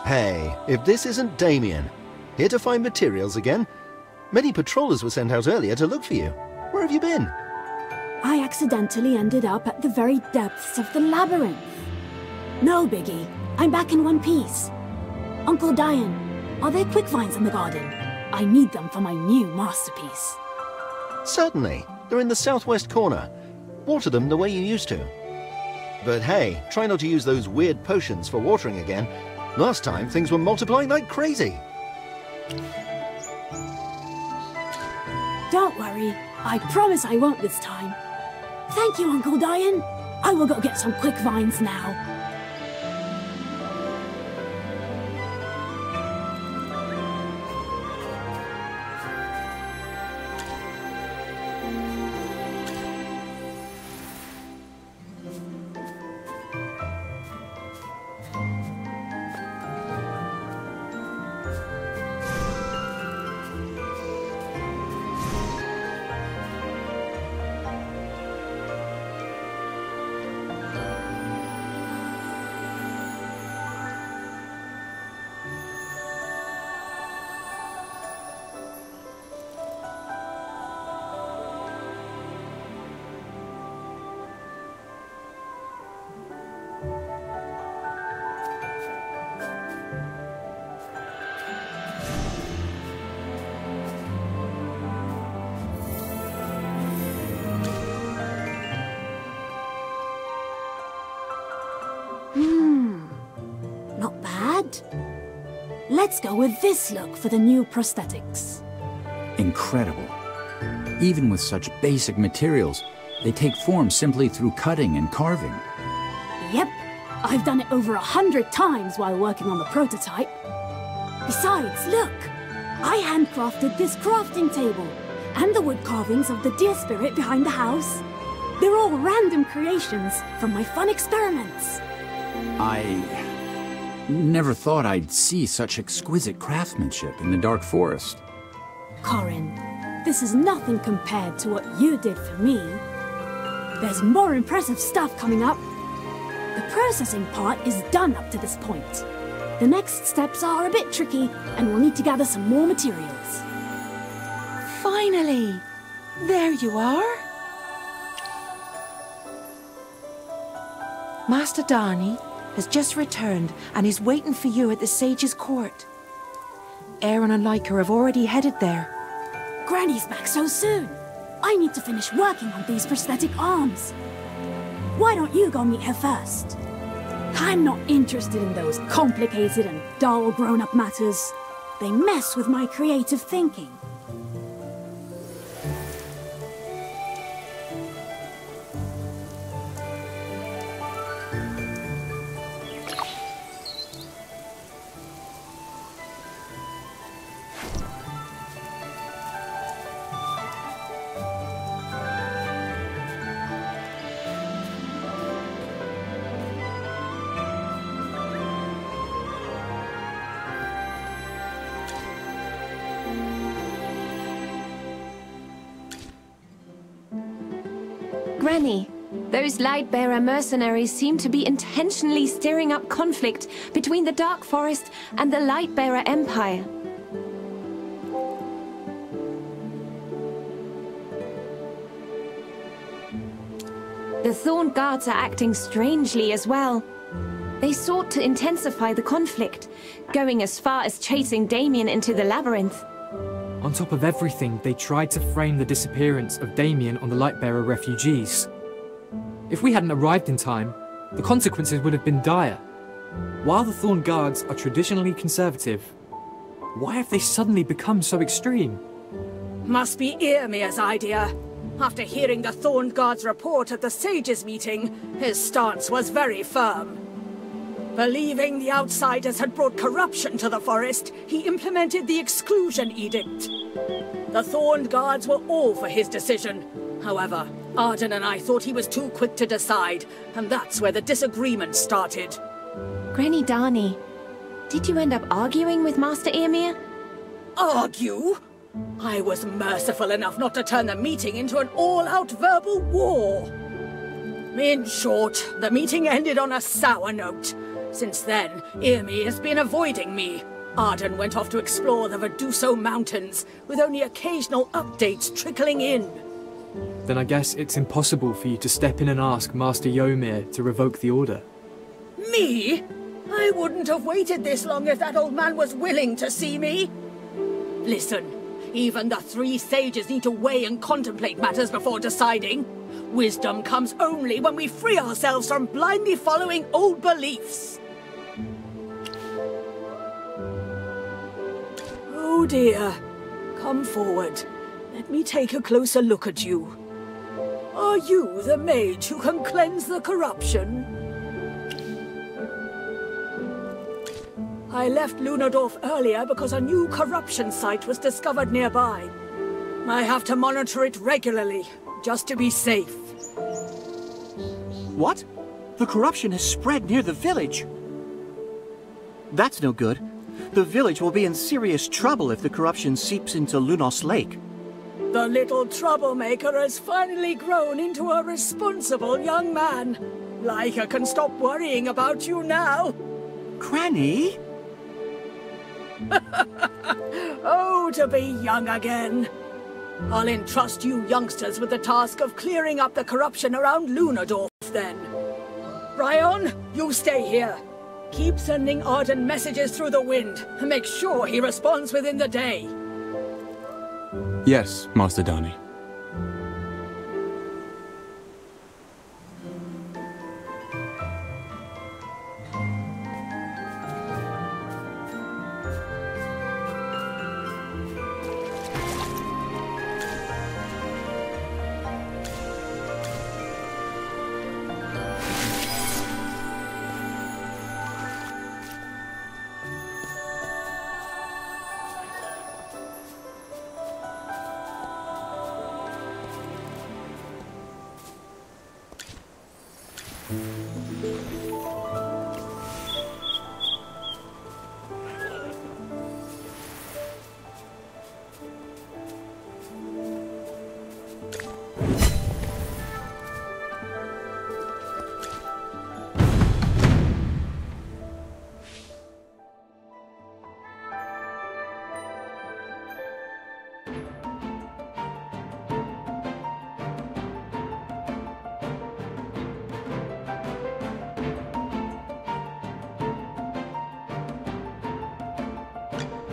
Hey, if this isn't Damien, here to find materials again. Many patrollers were sent out earlier to look for you. Where have you been? I accidentally ended up at the very depths of the labyrinth. No biggie, I'm back in one piece. Uncle Diane, are there quick vines in the garden? I need them for my new masterpiece. Certainly. They're in the southwest corner. Water them the way you used to. But hey, try not to use those weird potions for watering again. Last time, things were multiplying like crazy. Don't worry. I promise I won't this time. Thank you, Uncle Diane. I will go get some quick vines now. Not bad. Let's go with this look for the new prosthetics. Incredible. Even with such basic materials, they take form simply through cutting and carving. Yep, I've done it over 100 times while working on the prototype. Besides, look! I handcrafted this crafting table, and the wood carvings of the deer spirit behind the house. They're all random creations from my fun experiments. I never thought I'd see such exquisite craftsmanship in the Dark Forest. Corin, this is nothing compared to what you did for me. There's more impressive stuff coming up. The processing part is done up to this point. The next steps are a bit tricky, and we'll need to gather some more materials. Finally! There you are! Master Darnay has just returned and is waiting for you at the Sage's Court. Aaron and Leica have already headed there. Granny's back so soon. I need to finish working on these prosthetic arms. Why don't you go meet her first? I'm not interested in those complicated and dull grown-up matters. They mess with my creative thinking. Granny, those Lightbearer mercenaries seem to be intentionally stirring up conflict between the Dark Forest and the Lightbearer Empire. The Thorn Guards are acting strangely as well. They sought to intensify the conflict, going as far as chasing Damien into the labyrinth. On top of everything, they tried to frame the disappearance of Damien on the Lightbearer refugees. If we hadn't arrived in time, the consequences would have been dire. While the Thorn Guards are traditionally conservative, why have they suddenly become so extreme? Must be Earmir's idea. After hearing the Thorn Guard's report at the Sages meeting, his stance was very firm. Believing the outsiders had brought corruption to the forest, he implemented the Exclusion Edict. The Thorn Guards were all for his decision. However, Arden and I thought he was too quick to decide, and that's where the disagreement started. Granny Darnay, did you end up arguing with Master Earmir? Argue? I was merciful enough not to turn the meeting into an all-out verbal war. In short, the meeting ended on a sour note. Since then, Irmi has been avoiding me. Arden went off to explore the Verduso Mountains, with only occasional updates trickling in. Then I guess it's impossible for you to step in and ask Master Ymir to revoke the order. Me? I wouldn't have waited this long if that old man was willing to see me. Listen, even the 3 sages need to weigh and contemplate matters before deciding. Wisdom comes only when we free ourselves from blindly following old beliefs. Oh dear. Come forward. Let me take a closer look at you. Are you the mage who can cleanse the corruption? I left Lunadorf earlier because a new corruption site was discovered nearby. I have to monitor it regularly, just to be safe. What? The corruption has spread near the village. That's no good. The village will be in serious trouble if the corruption seeps into Lunos Lake. The little troublemaker has finally grown into a responsible young man. Leica can stop worrying about you now. Granny? Oh, to be young again. I'll entrust you youngsters with the task of clearing up the corruption around Lunadorf, then. Ryon, you stay here. Keep sending Arden messages through the wind, and make sure he responds within the day. Yes, Master Dani.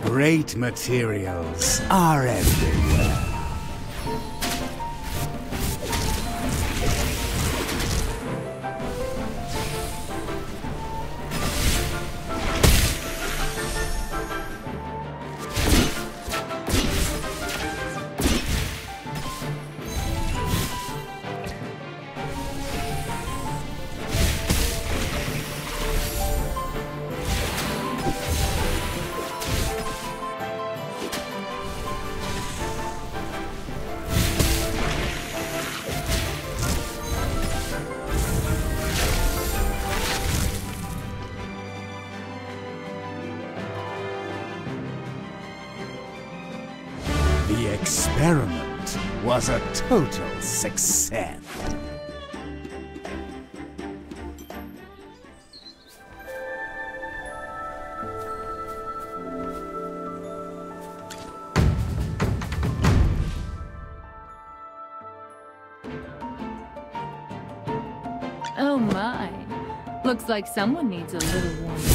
Great materials are everywhere. The experiment was a total success. Oh my. Looks like someone needs a little warming.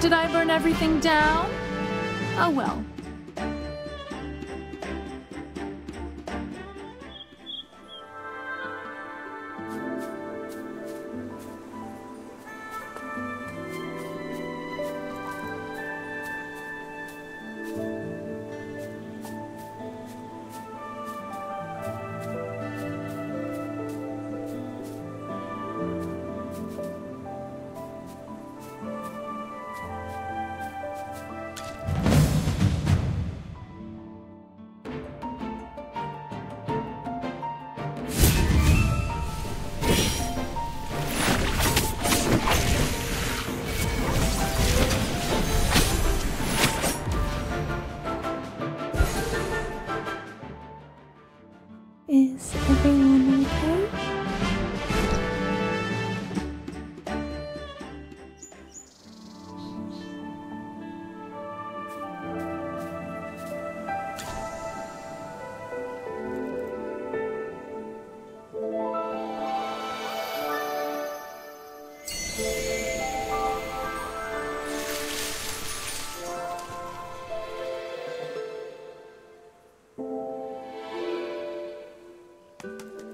Did I burn everything down? Oh well. Is everyone okay?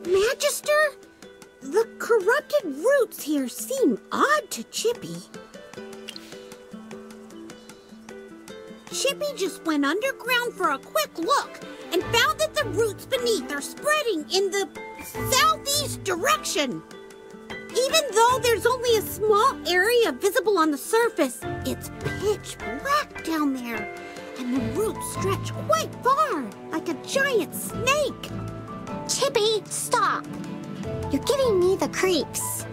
Magister? The corrupted roots here seem odd to Chippy. Chippy just went underground for a quick look and found that the roots beneath are spreading in the southeast direction. Even though there's only a small area visible on the surface, it's pitch black down there, and the roots stretch quite far, like a giant snake. Chippy, stop! You're giving me the creeps.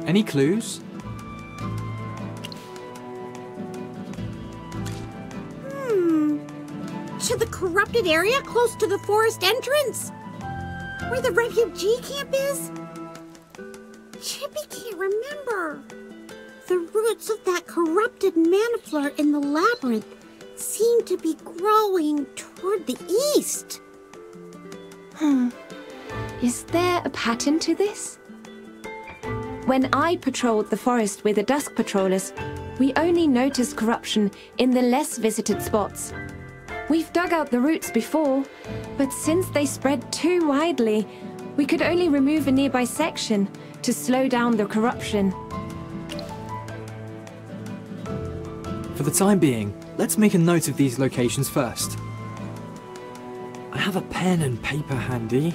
Any clues? To the corrupted area close to the forest entrance? Where the refugee camp is? Chippy can't remember. The roots of that corrupted manafleur in the labyrinth seem to be growing toward the east. Is there a pattern to this? When I patrolled the forest with the Dusk Patrollers, we only noticed corruption in the less visited spots. We've dug out the roots before, but since they spread too widely, we could only remove a nearby section to slow down the corruption. For the time being, let's make a note of these locations first. I have a pen and paper handy.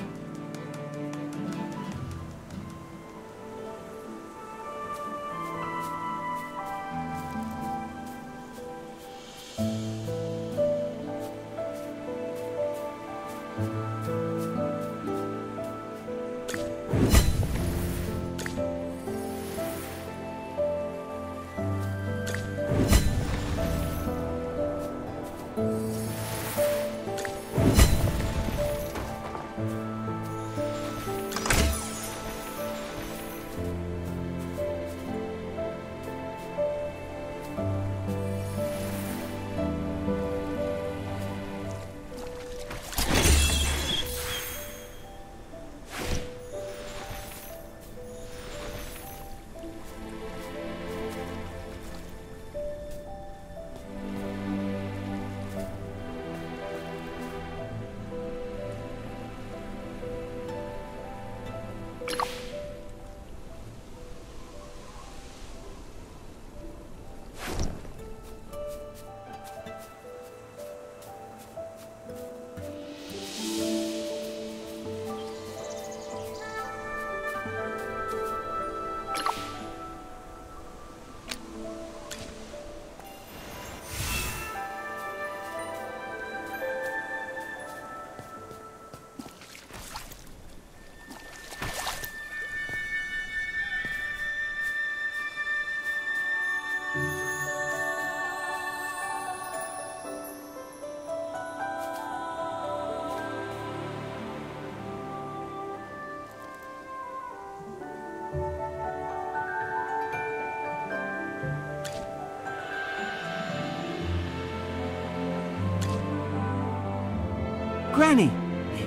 Granny,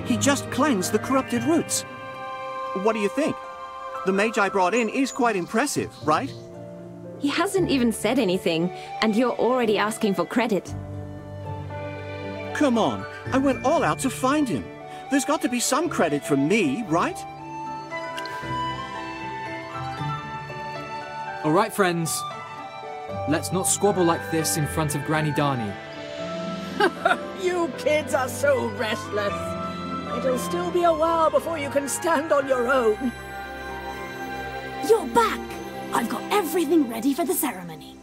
he just cleansed the corrupted roots. What do you think? The mage I brought in is quite impressive, right? He hasn't even said anything, and you're already asking for credit. Come on, I went all out to find him. There's got to be some credit from me, right? All right, friends. Let's not squabble like this in front of Granny Darnie. You kids are so restless. It'll still be a while before you can stand on your own. You're back! I've got everything ready for the ceremony.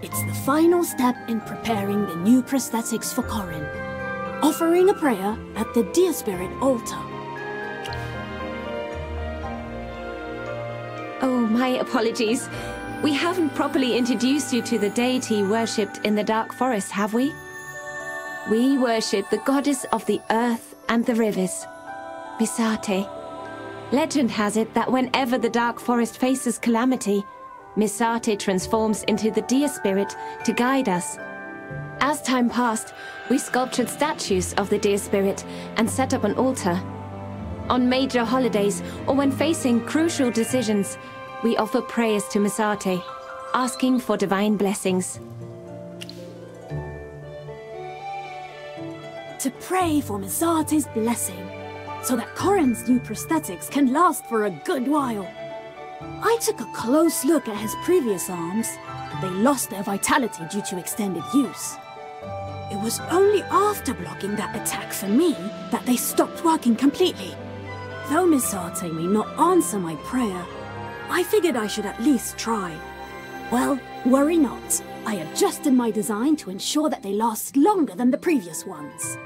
It's the final step in preparing the new prosthetics for Corin. Offering a prayer at the Deer Spirit altar. Oh, my apologies. We haven't properly introduced you to the deity worshipped in the Dark Forest, have we? We worship the goddess of the earth and the rivers, Misate. Legend has it that whenever the Dark Forest faces calamity, Misate transforms into the deer spirit to guide us. As time passed, we sculptured statues of the deer spirit and set up an altar. On major holidays, or when facing crucial decisions, we offer prayers to Misate, asking for divine blessings. To pray for Misate's blessing, so that Corin's new prosthetics can last for a good while. I took a close look at his previous arms. They lost their vitality due to extended use. It was only after blocking that attack for me that they stopped working completely. Though Misate may not answer my prayer, I figured I should at least try. Well, worry not. I adjusted my design to ensure that they last longer than the previous ones.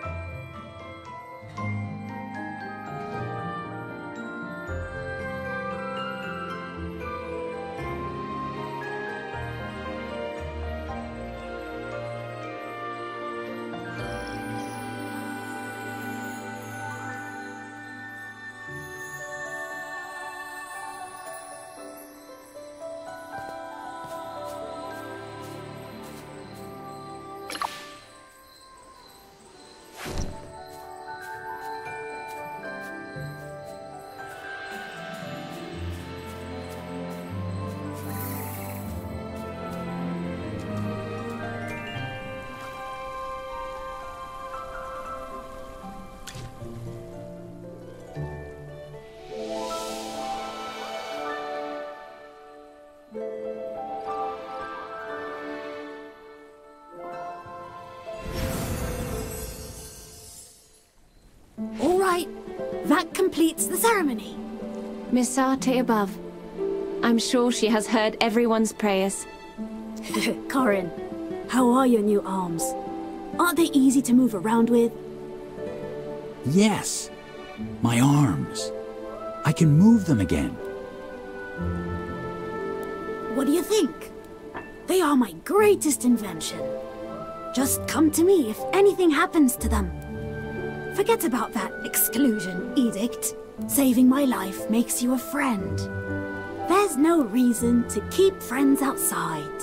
That completes the ceremony. Misate above. I'm sure she has heard everyone's prayers. Corin, how are your new arms? Aren't they easy to move around with? Yes, my arms. I can move them again. What do you think? They are my greatest invention. Just come to me if anything happens to them. Forget about that exclusion edict. Saving my life makes you a friend. There's no reason to keep friends outside.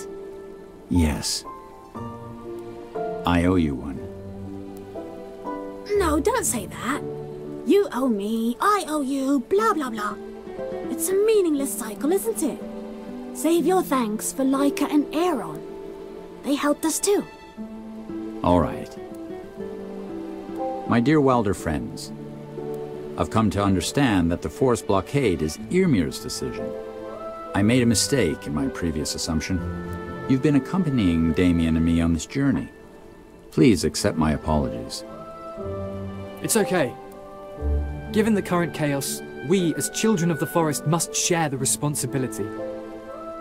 Yes. I owe you one. No, don't say that. You owe me, I owe you, blah blah blah. It's a meaningless cycle, isn't it? Save your thanks for Laika and Aaron. They helped us too. All right. My dear Wilder friends, I've come to understand that the forest blockade is Yrmir's decision. I made a mistake in my previous assumption. You've been accompanying Damien and me on this journey. Please accept my apologies. It's okay. Given the current chaos, we, as children of the forest, must share the responsibility.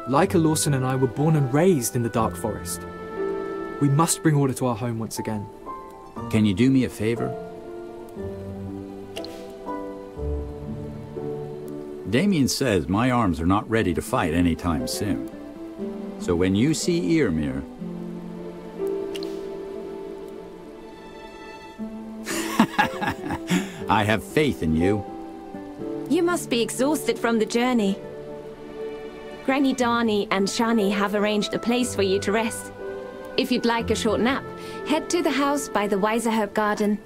Laika Lawson and I were born and raised in the Dark Forest. We must bring order to our home once again. Can you do me a favor? Damien says my arms are not ready to fight anytime soon. So when you see Yrmir... I have faith in you. You must be exhausted from the journey. Granny Darnie and Shani have arranged a place for you to rest. If you'd like a short nap, head to the house by the Weiserherb Garden.